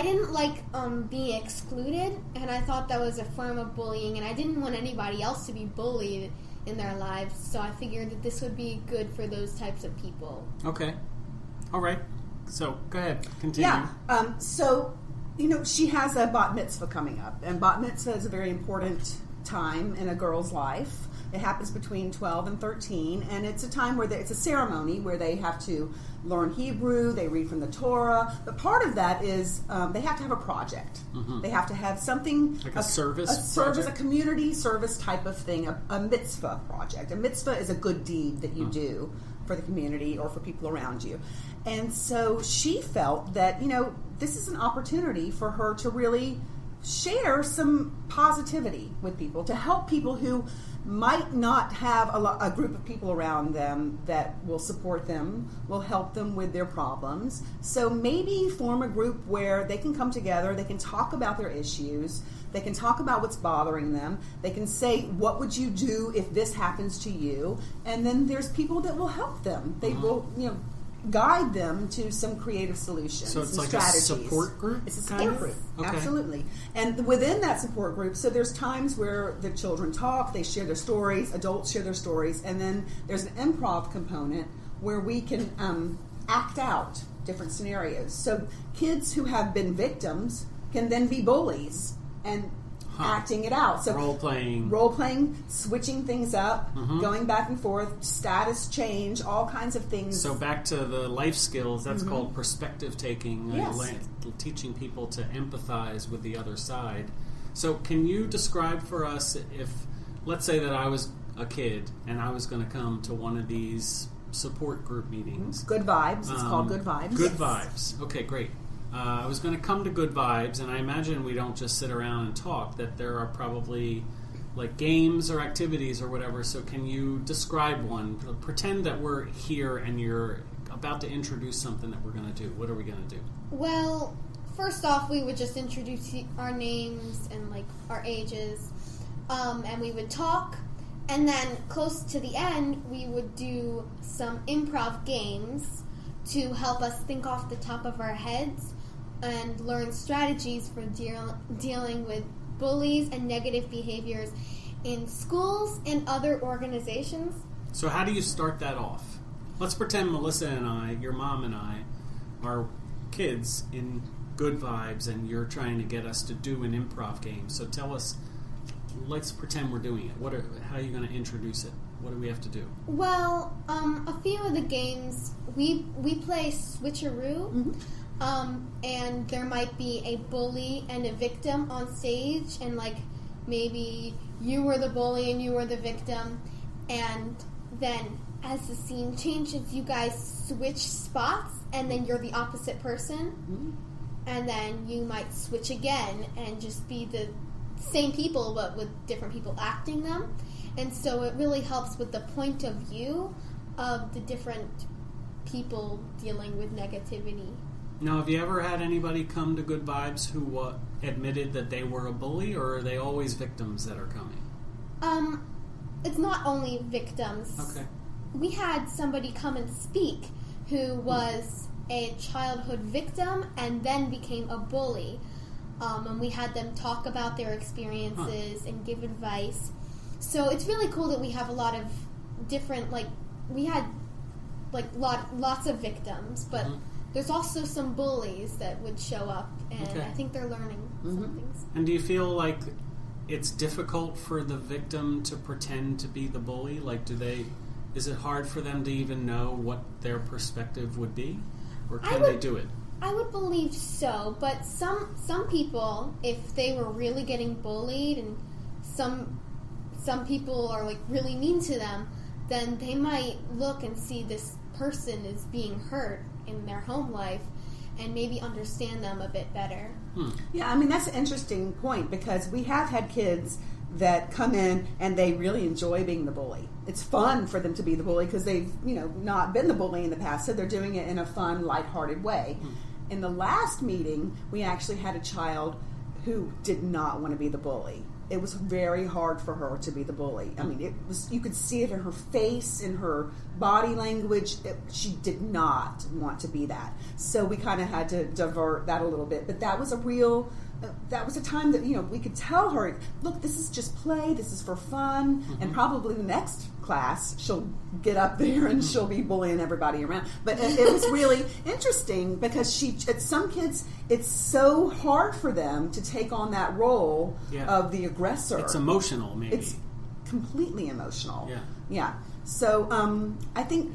didn't like being excluded, and I thought that was a form of bullying, and I didn't want anybody else to be bullied in their lives, so I figured that this would be good for those types of people. Okay. All right. So, go ahead. Continue. Yeah. So, you know, she has a bat mitzvah coming up. And bat mitzvah is a very important time in a girl's life. It happens between 12 and 13. And it's a time where it's a ceremony where they have to learn Hebrew, they read from the Torah. But part of that is they have to have a project. They have to have something... Like a service a community service type of thing, a mitzvah project. A mitzvah is a good deed that you do for the community or for people around you. And so she felt that, you know, this is an opportunity for her to really share some positivity with people, to help people who might not have a group of people around them that will support them, will help them with their problems. So maybe form a group where they can come together, they can talk about their issues, they can talk about what's bothering them, they can say, what would you do if this happens to you? And then there's people that will help them. They will, you know, guide them to some creative solutions. So it's like strategies. A support group? It's a support group, okay. Absolutely. And within that support group, so there's times where the children talk, they share their stories, adults share their stories, and then there's an improv component where we can act out different scenarios. So kids who have been victims can then be bullies and acting it out. So role-playing, switching things up, going back and forth, status change, all kinds of things. So back to the life skills, that's called perspective taking, yes. Teaching people to empathize with the other side. So can you describe for us if, let's say that I was a kid and I was going to come to one of these support group meetings. Good Vibes, it's called Good Vibes. Good Vibes, okay, great. I was going to come to Good Vibes, and I imagine we don't just sit around and talk, that there are probably like games or activities or whatever. So can you describe one? Pretend that we're here and you're about to introduce something that we're going to do. What are we going to do? Well, first off, we would just introduce our names and like our ages, and we would talk. And then close to the end, we would do some improv games to help us think off the top of our heads and learn strategies for dealing with bullies and negative behaviors in schools and other organizations. So how do you start that off? Let's pretend Melissa and I, your mom and I, are kids in Good Vibes and you're trying to get us to do an improv game. So tell us, let's pretend we're doing it. How are you going to introduce it? What do we have to do? Well, a few of the games, we play switcheroo, and there might be a bully and a victim on stage, and like maybe you were the bully and you were the victim, and then as the scene changes, you guys switch spots, and then you're the opposite person, and then you might switch again and just be the same people but with different people acting them. And so it really helps with the point of view of the different people dealing with negativity. Now, have you ever had anybody come to Good Vibes who admitted that they were a bully, or are they always victims that are coming? It's not only victims. Okay. We had somebody come and speak who was a childhood victim and then became a bully. And we had them talk about their experiences and give advice. So it's really cool that we have a lot of different, we had lots of victims, but there's also some bullies that would show up, and I think they're learning some things. And do you feel like it's difficult for the victim to pretend to be the bully? Is it hard for them to even know what their perspective would be? Or can they do it? I would believe so, but some people, if they were really getting bullied and some people are really mean to them, then they might look and see this person is being hurt in their home life and maybe understand them a bit better. Yeah, I mean, that's an interesting point, because we have had kids that come in and they really enjoy being the bully. It's fun for them to be the bully because they've, not been the bully in the past, so they're doing it in a fun, lighthearted way. In the last meeting, we actually had a child who did not want to be the bully. It was very hard for her to be the bully. I mean, you could see it in her face, in her body language. She did not want to be that. So we kind of had to divert that a little bit. But that was a time that, we could tell her, look, this is just play, this is for fun, and probably the next class she'll get up there and she'll be bullying everybody around. But it was really interesting because some kids, it's so hard for them to take on that role of the aggressor. It's emotional, maybe. It's completely emotional. Yeah. So I think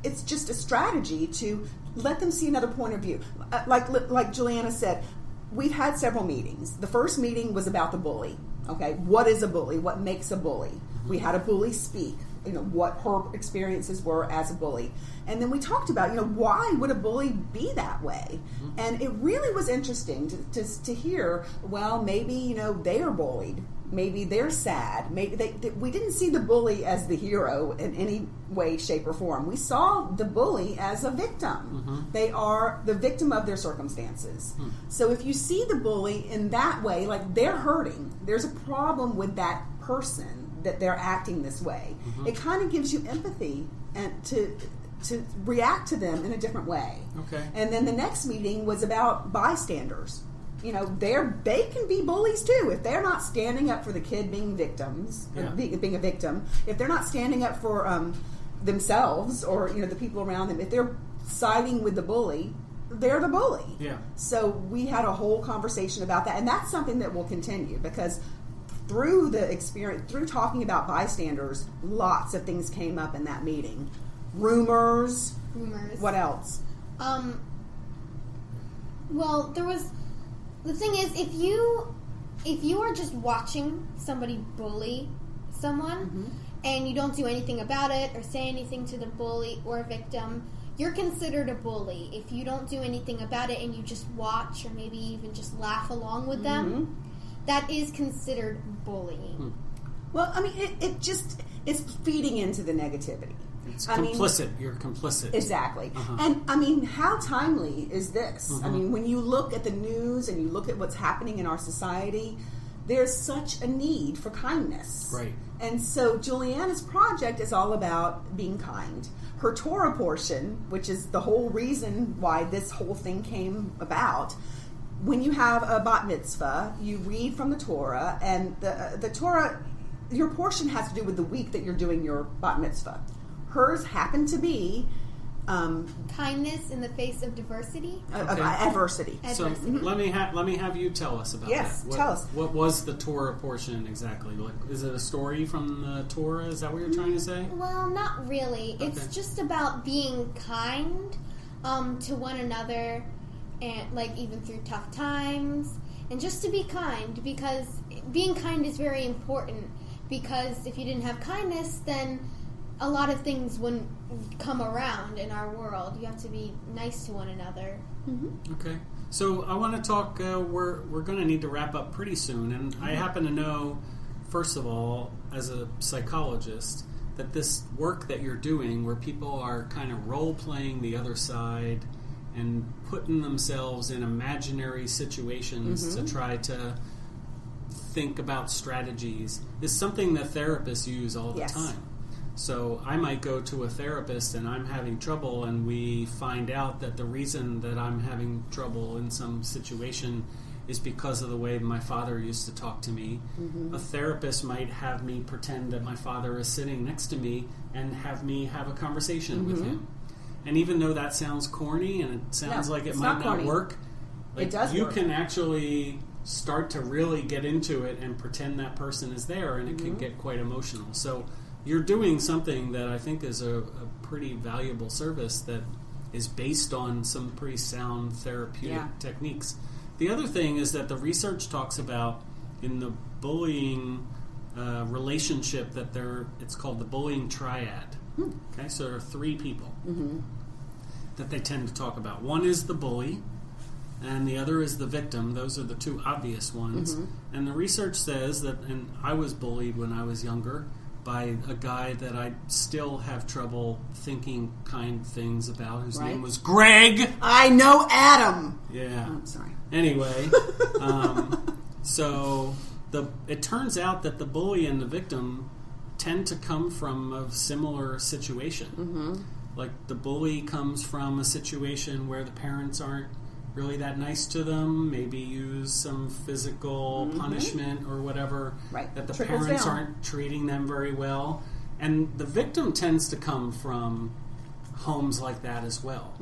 it's just a strategy to let them see another point of view. Like Juliana said, we've had several meetings. The first meeting was about the bully. Okay, what is a bully? What makes a bully? We had a bully speak, what her experiences were as a bully. And then we talked about, why would a bully be that way? And it really was interesting to hear, well, maybe, they are bullied. Maybe they're sad. Maybe we didn't see the bully as the hero in any way, shape, or form. We saw the bully as a victim. They are the victim of their circumstances. So if you see the bully in that way, they're hurting, there's a problem with that person that they're acting this way. It kind of gives you empathy and to react to them in a different way. Okay. And then the next meeting was about bystanders. They can be bullies too if they're not standing up for the kid being being a victim. If they're not standing up for themselves or the people around them, if they're siding with the bully, they're the bully. Yeah. So we had a whole conversation about that, and that's something that will continue because through the experience, through talking about bystanders, lots of things came up in that meeting. Rumors. What else? Well, there was. The thing is, if you are just watching somebody bully someone and you don't do anything about it or say anything to the bully or victim, you're considered a bully. If you don't do anything about it and you just watch or maybe even just laugh along with them, that is considered bullying. Well, I mean, it's feeding into the negativity. It's complicit. You're complicit. Exactly. And, I mean, how timely is this? I mean, when you look at the news and you look at what's happening in our society, there's such a need for kindness. Right. And so Juliana's project is all about being kind. Her Torah portion, which is the whole reason why this whole thing came about, when you have a bat mitzvah, you read from the Torah, and the Torah, your portion has to do with the week that you're doing your bat mitzvah. Hers happened to be kindness in the face of diversity, adversity. So let me have you tell us about that. Yes, tell us. What was the Torah portion exactly? Is it a story from the Torah? Is that what you're trying to say? Well, not really. Okay. It's just about being kind to one another, and even through tough times, and just to be kind, because being kind is very important. Because if you didn't have kindness, then a lot of things wouldn't come around in our world. You have to be nice to one another. Mm-hmm. Okay. So I want to talk, we're going to need to wrap up pretty soon, and I happen to know, first of all, as a psychologist, that this work that you're doing where people are kind of role-playing the other side and putting themselves in imaginary situations to try to think about strategies is something that therapists use all the time. So I might go to a therapist and I'm having trouble, and we find out that the reason that I'm having trouble in some situation is because of the way my father used to talk to me. A therapist might have me pretend that my father is sitting next to me and have me have a conversation with him. And even though that sounds corny and it sounds like it might not work, like, it does you work. can actually start to really get into it and pretend that person is there, and it can get quite emotional. So you're doing something that I think is a pretty valuable service that is based on some pretty sound therapeutic techniques. The other thing is that the research talks about in the bullying relationship that it's called the bullying triad. Okay, so there are three people that they tend to talk about. One is the bully, and the other is the victim. Those are the two obvious ones. And the research says that, and I was bullied when I was younger by a guy that I still have trouble thinking kind things about, whose name was Greg. I know Adam. Yeah. Oh, I'm sorry. Anyway, so it turns out that the bully and the victim tend to come from a similar situation. Like the bully comes from a situation where the parents aren't really that nice to them, maybe use some physical punishment or whatever, that the parents aren't treating them very well. And the victim tends to come from homes like that as well,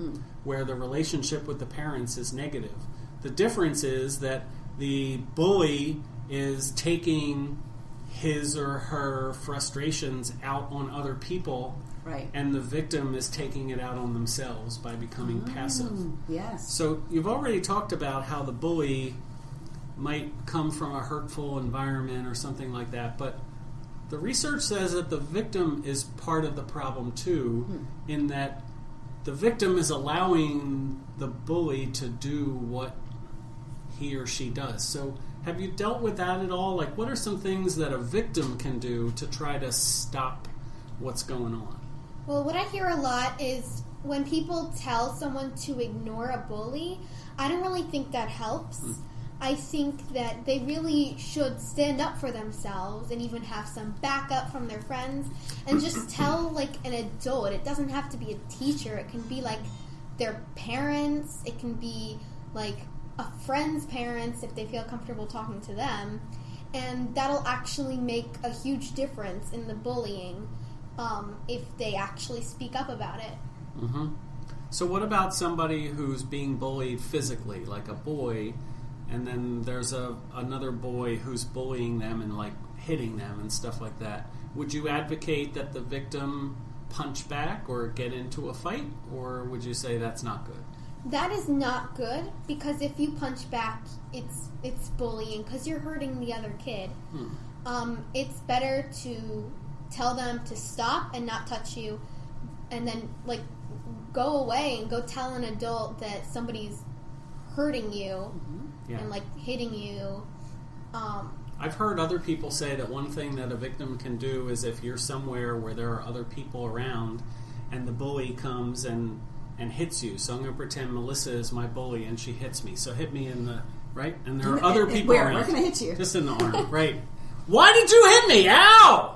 where the relationship with the parents is negative. The difference is that the bully is taking his or her frustrations out on other people, and the victim is taking it out on themselves by becoming passive. Yes. So you've already talked about how the bully might come from a hurtful environment or something like that, but the research says that the victim is part of the problem too, in that the victim is allowing the bully to do what he or she does. So have you dealt with that at all? Like, what are some things that a victim can do to try to stop what's going on? Well, what I hear a lot is when people tell someone to ignore a bully, I don't really think that helps. I think that they really should stand up for themselves and even have some backup from their friends and just tell, like, an adult. It doesn't have to be a teacher. It can be, like, their parents. It can be, like, a friend's parents if they feel comfortable talking to them. And that'll actually make a huge difference in the bullying if they actually speak up about it. So what about somebody who's being bullied physically, like a boy, and then there's another boy who's bullying them and like hitting them and stuff like that? Would you advocate that the victim punch back or get into a fight, or would you say that's not good? That is not good, because if you punch back, it's bullying because you're hurting the other kid. It's better to tell them to stop and not touch you, and then like go away and go tell an adult that somebody's hurting you and like hitting you. I've heard other people say that one thing that a victim can do is if you're somewhere where there are other people around and the bully comes and hits you. So I'm going to pretend Melissa is my bully and she hits me. So hit me in the, right? And there are other people around. Where can I hit you? Just in the arm, right? Why did you hit me? Ow!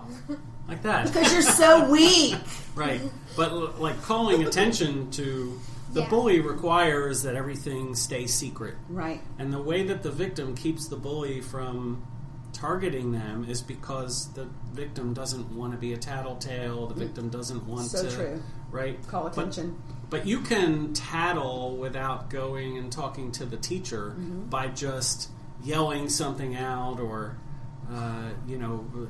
Like that. Because you're so weak. Right. But like calling attention to the bully requires that everything stay secret. Right. And the way that the victim keeps the bully from targeting them is because the victim doesn't want to be a tattletale. The victim doesn't want to... true. Right? Call attention. But you can tattle without going and talking to the teacher by just yelling something out or...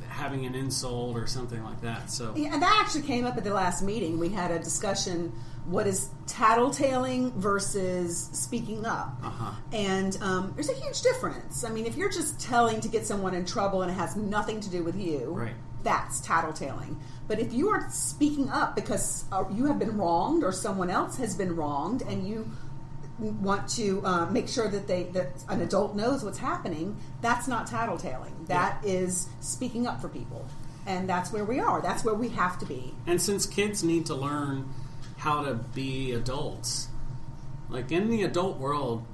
having an insult or something like that. So and that actually came up at the last meeting. We had a discussion: what is tattletaling versus speaking up? And there's a huge difference. I mean, if you're just telling to get someone in trouble and it has nothing to do with you, right? that's tattletaling. But if you are speaking up because you have been wronged or someone else has been wronged, and you want to make sure that an adult knows what's happening, that's not tattletaling. That is speaking up for people. And that's where we are. That's where we have to be. And since kids need to learn how to be adults, like in the adult world,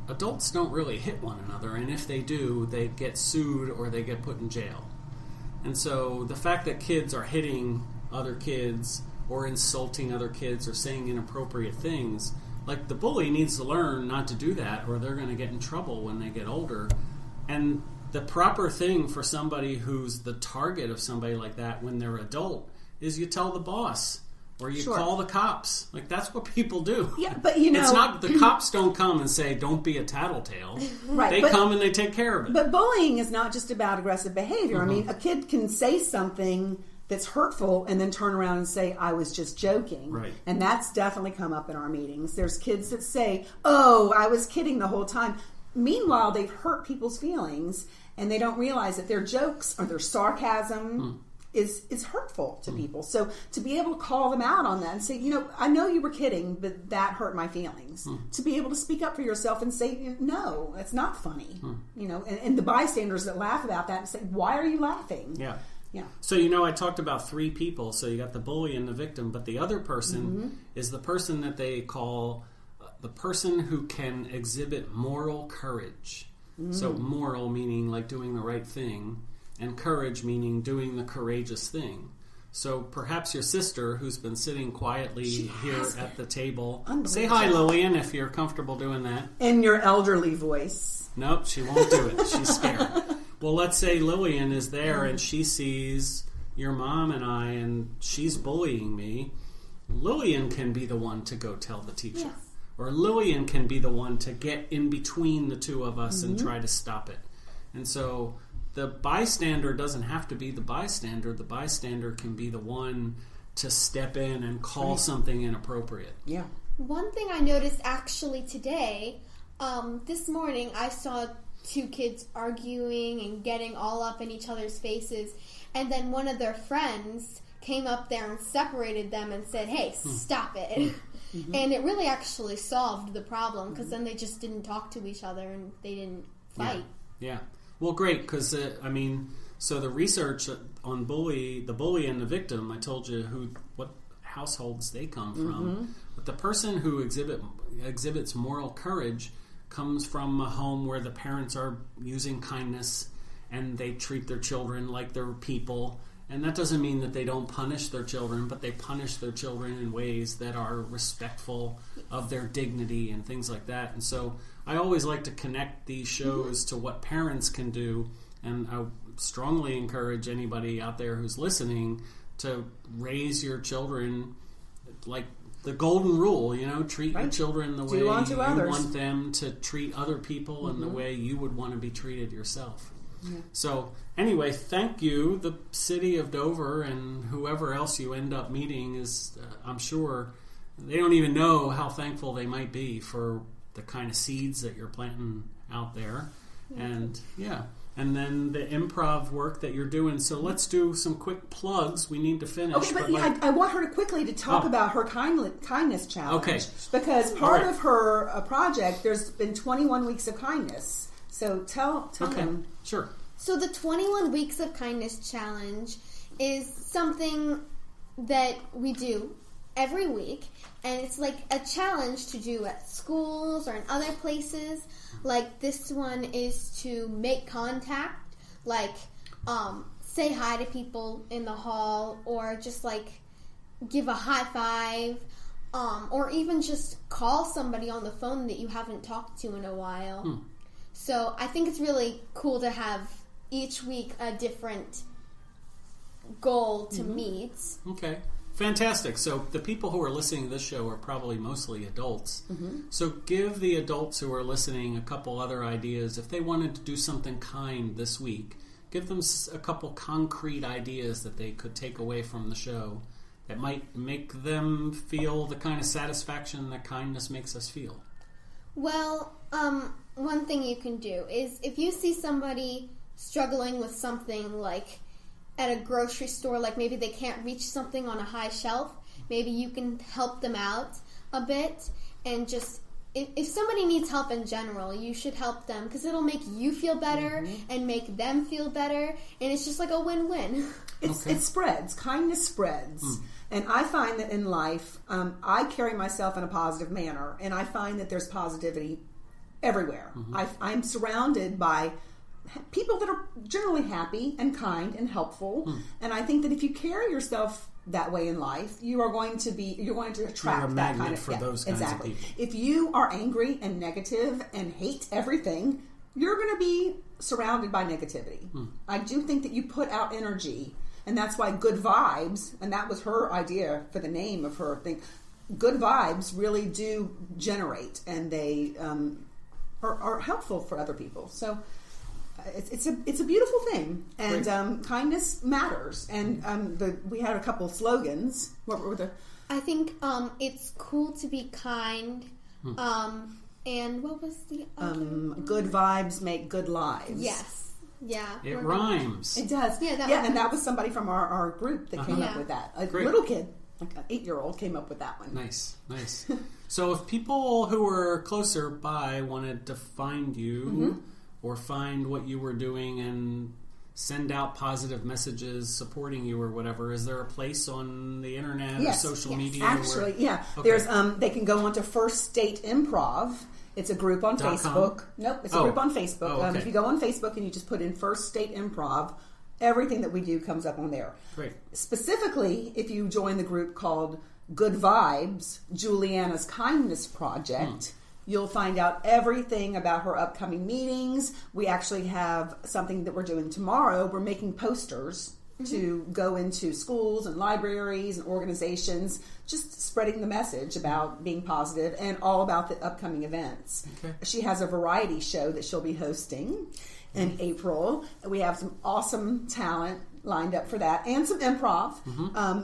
adults don't really hit one another. And if they do, they get sued or they get put in jail. And so the fact that kids are hitting other kids or insulting other kids or saying inappropriate things, like the bully needs to learn not to do that, or they're going to get in trouble when they get older. And the proper thing for somebody who's the target of somebody like that when they're adult is you tell the boss or you call the cops. Like, that's what people do. Yeah, but you know, it's not, the cops don't come and say, don't be a tattletale. Right. They come and they take care of it. But bullying is not just about aggressive behavior. Mm-hmm. I mean, a kid can say something that's hurtful and then turn around and say, I was just joking. Right. And that's definitely come up in our meetings. There's kids that say, oh, I was kidding the whole time. Meanwhile, they've hurt people's feelings, and they don't realize that their jokes or their sarcasm is hurtful to people. So to be able to call them out on that and say, you know, I know you were kidding, but that hurt my feelings. To be able to speak up for yourself and say, no, it's not funny. You know, and the bystanders that laugh about that and say, why are you laughing? Yeah. Yeah. So, you know, I talked about three people. So you got the bully and the victim, but the other person is the person that they call the person who can exhibit moral courage. So moral meaning like doing the right thing, and courage meaning doing the courageous thing. So perhaps your sister, who's been sitting quietly here at the table, say hi, Lillian, if you're comfortable doing that. In your elderly voice. Nope, she won't do it. She's scared. Well, let's say Lillian is there and she sees your mom and I, and she's bullying me. Lillian can be the one to go tell the teacher. Yes. Or Lillian can be the one to get in between the two of us and try to stop it. And so the bystander doesn't have to be the bystander. The bystander can be the one to step in and call something inappropriate. Yeah. One thing I noticed actually today, this morning I saw two kids arguing and getting all up in each other's faces, and then one of their friends came up there and separated them and said, hey, stop it. And it really actually solved the problem, because then they just didn't talk to each other and they didn't fight. Yeah. Well, great, because, so the research on the bully and the victim, I told you what households they come from. But the person who exhibits moral courage comes from a home where the parents are using kindness and they treat their children like they're people. And that doesn't mean that they don't punish their children, but they punish their children in ways that are respectful of their dignity and things like that. And so I always like to connect these shows to what parents can do, and I strongly encourage anybody out there who's listening to raise your children like the golden rule, you know, treat your children the way you want them to treat other people and the way you would want to be treated yourself. Yeah. So anyway, thank you. The city of Dover and whoever else you end up meeting is, I'm sure, they don't even know how thankful they might be for the kind of seeds that you're planting out there. And and then the improv work that you're doing. So let's do some quick plugs. We need to finish. Okay, but I want her to quickly to talk about her kindness challenge. Okay. Because part of her project, there's been 21 weeks of kindness. So tell them. Sure. So the 21 Weeks of Kindness Challenge is something that we do every week, and it's like a challenge to do at schools or in other places. Like this one is to make contact, like say hi to people in the hall, or just like give a high five, or even just call somebody on the phone that you haven't talked to in a while. So I think it's really cool to have each week a different goal to meet. Okay. Fantastic. So the people who are listening to this show are probably mostly adults. So give the adults who are listening a couple other ideas. If they wanted to do something kind this week, give them a couple concrete ideas that they could take away from the show that might make them feel the kind of satisfaction that kindness makes us feel. Well, one thing you can do is if you see somebody struggling with something like at a grocery store, like maybe they can't reach something on a high shelf, maybe you can help them out a bit, and just if somebody needs help in general, you should help them because it'll make you feel better and make them feel better, and it's just like a win-win. It spreads. Kindness spreads. And I find that in life, I carry myself in a positive manner, and I find that there's positivity everywhere. I'm surrounded by people that are generally happy and kind and helpful, and I think that if you carry yourself that way in life, you're going to attract that kind of for those kinds of people. If you are angry and negative and hate everything, you're going to be surrounded by negativity. I do think that you put out energy, and that's why Good Vibes, and that was her idea for the name of her thing. Good vibes really do generate, and they are helpful for other people. So it's a beautiful thing, and kindness matters. And we had a couple of slogans. What were the? I think it's cool to be kind. And what was the other? Good vibes make good lives. Yes. Yeah. It rhymes. It does. Yeah, and that was somebody from our group that came up with that. A little kid, like an 8-year-old, came up with that one. Nice. So if people who were closer by wanted to find you or find what you were doing and send out positive messages supporting you or whatever, is there a place on the internet or social media? Actually, there's they can go onto First State Improv. It's a group on Facebook. Nope, it's a group on Facebook. If you go on Facebook and you just put in First State Improv, everything that we do comes up on there. Great. Specifically, if you join the group called Good Vibes, Juliana's Kindness Project, you'll find out everything about her upcoming meetings. We actually have something that we're doing tomorrow. We're making posters to go into schools and libraries and organizations, just spreading the message about being positive and all about the upcoming events. Okay. She has a variety show that she'll be hosting in April. We have some awesome talent lined up for that, and some improv,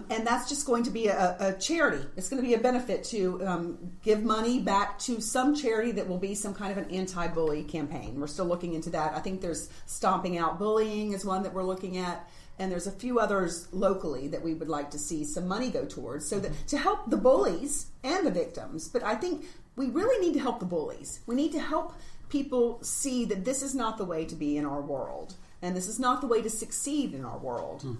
and that's just going to be a charity. It's going to be a benefit to give money back to some charity that will be some kind of an anti-bully campaign. We're still looking into that. I think there's Stomping Out Bullying is one that we're looking at, and there's a few others locally that we would like to see some money go towards, so that to help the bullies and the victims. But I think we really need to help the bullies. We need to help people see that this is not the way to be in our world. And this is not the way to succeed in our world.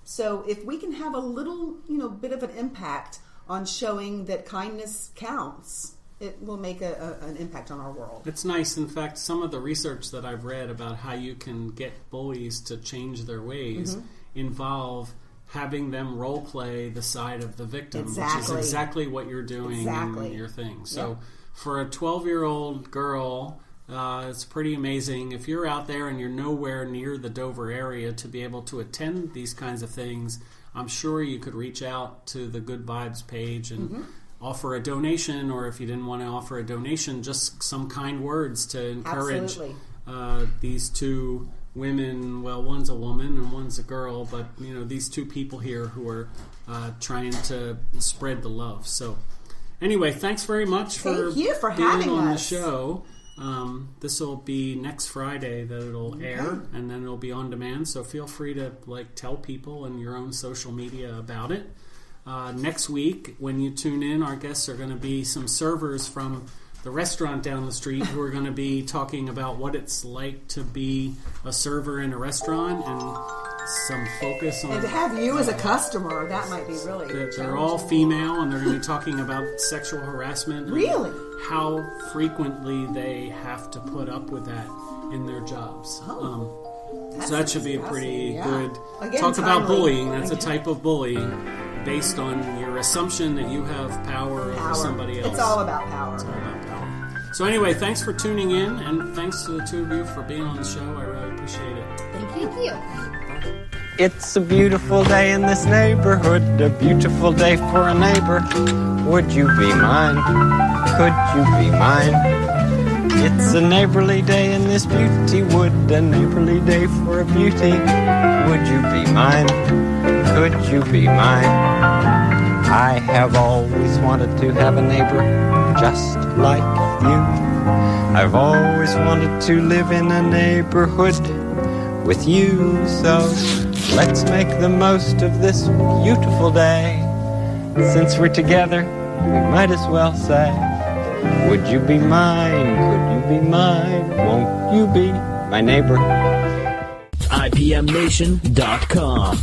So if we can have a little, bit of an impact on showing that kindness counts, it will make an impact on our world. It's nice. In fact, some of the research that I've read about how you can get bullies to change their ways involve having them role play the side of the victim, which is exactly what you're doing in your thing. So for a 12-year-old girl, it's pretty amazing. If you're out there and you're nowhere near the Dover area to be able to attend these kinds of things, I'm sure you could reach out to the Good Vibes page and offer a donation, or if you didn't want to offer a donation, just some kind words to encourage these two women. Well, one's a woman and one's a girl, but these two people here who are trying to spread the love. So anyway, thanks very much for being on the show. This will be next Friday that it'll air, and then it'll be on demand, so feel free to tell people in your own social media about it. Next week, when you tune in, our guests are going to be some servers from the restaurant down the street who are going to be talking about what it's like to be a server in a restaurant, and some focus on... And to have you as a customer, that might be really... They're all female, and they're going to be talking about sexual harassment. Really? How frequently they have to put up with that in their jobs. So that should be a pretty good... Talk about bullying. That's a type of bullying based on your assumption that you have power over somebody else. It's all about power. It's all about power. So anyway, thanks for tuning in, and thanks to the two of you for being on the show. I really appreciate it. Thank you. It's a beautiful day in this neighborhood, a beautiful day for a neighbor. Would you be mine? Could you be mine? It's a neighborly day in this beauty wood, a neighborly day for a beauty. Would you be mine? Could you be mine? I have always wanted to have a neighbor just like you. I've always wanted to live in a neighborhood with you, so Let's make the most of this beautiful day. Since we're together, we might as well say, would you be mine? Could you be mine? Won't you be my neighbor? IPMNation.com